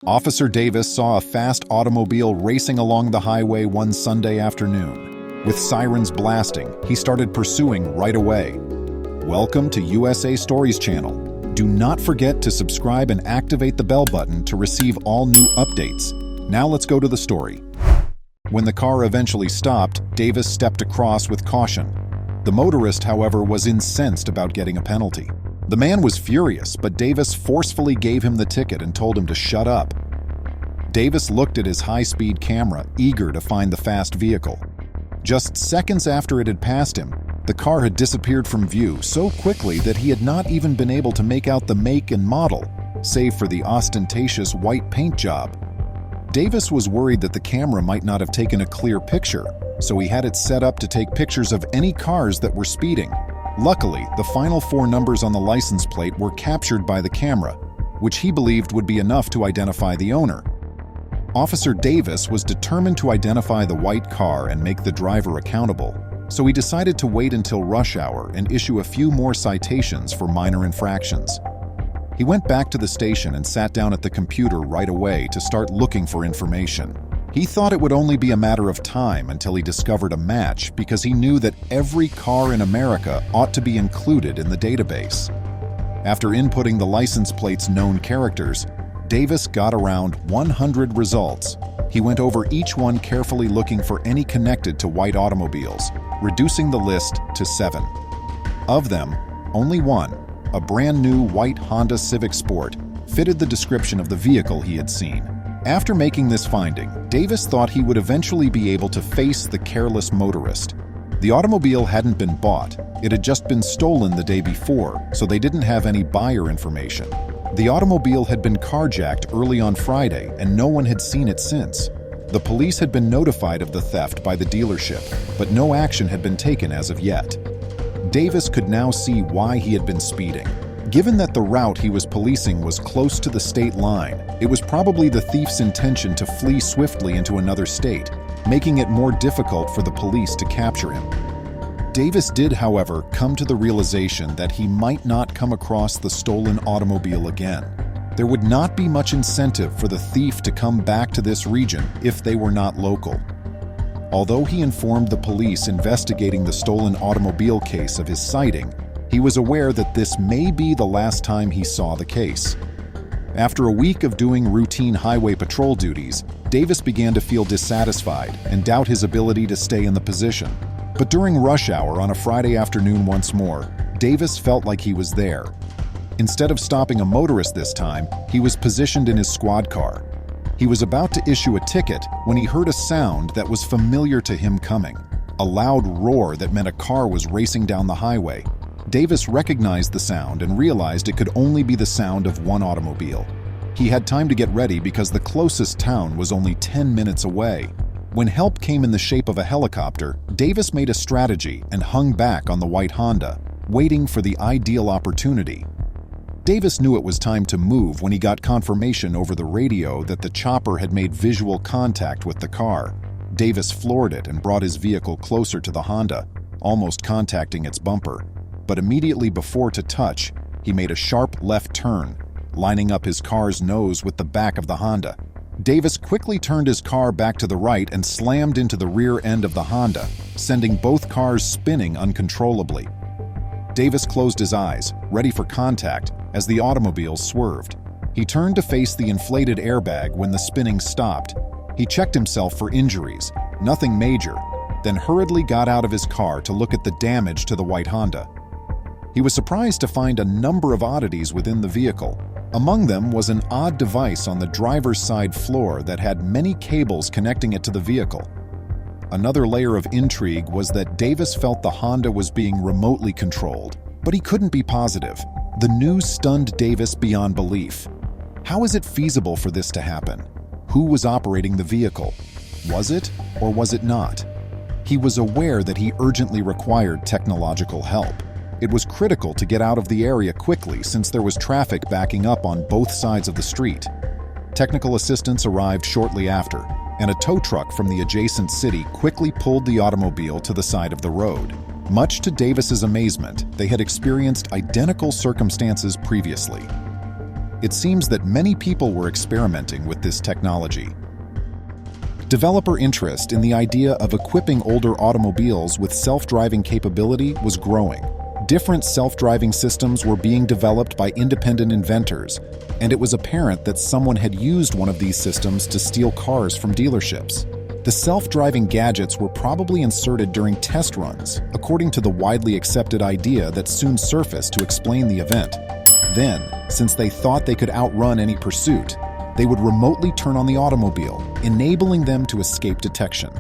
Officer Davis saw a fast automobile racing along the highway one Sunday afternoon. With sirens blasting, he started pursuing right away. Welcome to USA Stories channel. Do not forget to subscribe and activate the bell button to receive all new updates. Now let's go to the story. When the car eventually stopped, Davis stepped across with caution. The motorist, however, was incensed about getting a penalty. The man was furious, but Davis forcefully gave him the ticket and told him to shut up. Davis looked at his high-speed camera, eager to find the fast vehicle. Just seconds after it had passed him, the car had disappeared from view so quickly that he had not even been able to make out the make and model, save for the ostentatious white paint job. Davis was worried that the camera might not have taken a clear picture, so he had it set up to take pictures of any cars that were speeding. Luckily, the final 4 numbers on the license plate were captured by the camera, which he believed would be enough to identify the owner. Officer Davis was determined to identify the white car and make the driver accountable, so he decided to wait until rush hour and issue a few more citations for minor infractions. He went back to the station and sat down at the computer right away to start looking for information. He thought it would only be a matter of time until he discovered a match because he knew that every car in America ought to be included in the database. After inputting the license plate's known characters, Davis got around 100 results. He went over each one carefully looking for any connected to white automobiles, reducing the list to 7. Of them, only one, a brand new white Honda Civic Sport, fitted the description of the vehicle he had seen. After making this finding, Davis thought he would eventually be able to face the careless motorist. The automobile hadn't been bought. It had just been stolen the day before, so they didn't have any buyer information. The automobile had been carjacked early on Friday, and no one had seen it since. The police had been notified of the theft by the dealership, but no action had been taken as of yet. Davis could now see why he had been speeding. Given that the route he was policing was close to the state line, it was probably the thief's intention to flee swiftly into another state, making it more difficult for the police to capture him. Davis did, however, come to the realization that he might not come across the stolen automobile again. There would not be much incentive for the thief to come back to this region if they were not local. Although he informed the police investigating the stolen automobile case of his sighting, he was aware that this may be the last time he saw the case. After a week of doing routine highway patrol duties, Davis began to feel dissatisfied and doubt his ability to stay in the position. But during rush hour on a Friday afternoon once more, Davis felt like he was there. Instead of stopping a motorist this time, he was positioned in his squad car. He was about to issue a ticket when he heard a sound that was familiar to him coming, a loud roar that meant a car was racing down the highway. Davis recognized the sound and realized it could only be the sound of one automobile. He had time to get ready because the closest town was only 10 minutes away. When help came in the shape of a helicopter, Davis made a strategy and hung back on the white Honda, waiting for the ideal opportunity. Davis knew it was time to move when he got confirmation over the radio that the chopper had made visual contact with the car. Davis floored it and brought his vehicle closer to the Honda, almost contacting its bumper. But immediately before to touch, he made a sharp left turn, lining up his car's nose with the back of the Honda. Davis quickly turned his car back to the right and slammed into the rear end of the Honda, sending both cars spinning uncontrollably. Davis closed his eyes, ready for contact, as the automobile swerved. He turned to face the inflated airbag when the spinning stopped. He checked himself for injuries, nothing major, then hurriedly got out of his car to look at the damage to the white Honda. He was surprised to find a number of oddities within the vehicle. Among them was an odd device on the driver's side floor that had many cables connecting it to the vehicle. Another layer of intrigue was that Davis felt the Honda was being remotely controlled, but he couldn't be positive. The news stunned Davis beyond belief. How is it feasible for this to happen? Who was operating the vehicle? Was it or was it not? He was aware that he urgently required technological help. It was critical to get out of the area quickly since there was traffic backing up on both sides of the street. Technical assistance arrived shortly after, and a tow truck from the adjacent city quickly pulled the automobile to the side of the road. Much to Davis's amazement, they had experienced identical circumstances previously. it seems that many people were experimenting with this technology. Developer interest in the idea of equipping older automobiles with self-driving capability was growing. Different self-driving systems were being developed by independent inventors, and it was apparent that someone had used one of these systems to steal cars from dealerships. The self-driving gadgets were probably inserted during test runs, according to the widely accepted idea that soon surfaced to explain the event. Then, since they thought they could outrun any pursuit, they would remotely turn on the automobile, enabling them to escape detection.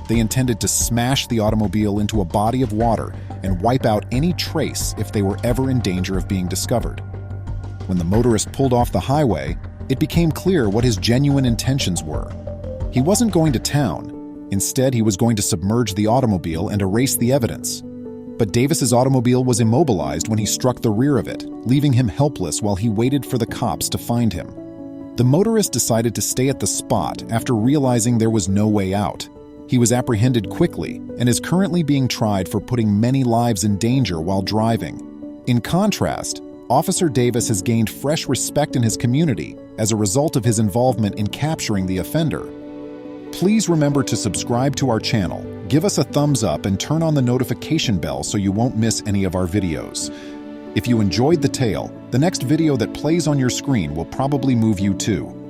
They intended to smash the automobile into a body of water and wipe out any trace if they were ever in danger of being discovered. When the motorist pulled off the highway, it became clear what his genuine intentions were. He wasn't going to town. Instead, he was going to submerge the automobile and erase the evidence. But Davis's automobile was immobilized when he struck the rear of it, leaving him helpless while he waited for the cops to find him. The motorist decided to stay at the spot after realizing there was no way out. He was apprehended quickly and is currently being tried for putting many lives in danger while driving. In contrast, Officer Davis has gained fresh respect in his community as a result of his involvement in capturing the offender. Please remember to subscribe to our channel, give us a thumbs up, and turn on the notification bell so you won't miss any of our videos. If you enjoyed the tale, the next video that plays on your screen will probably move you too.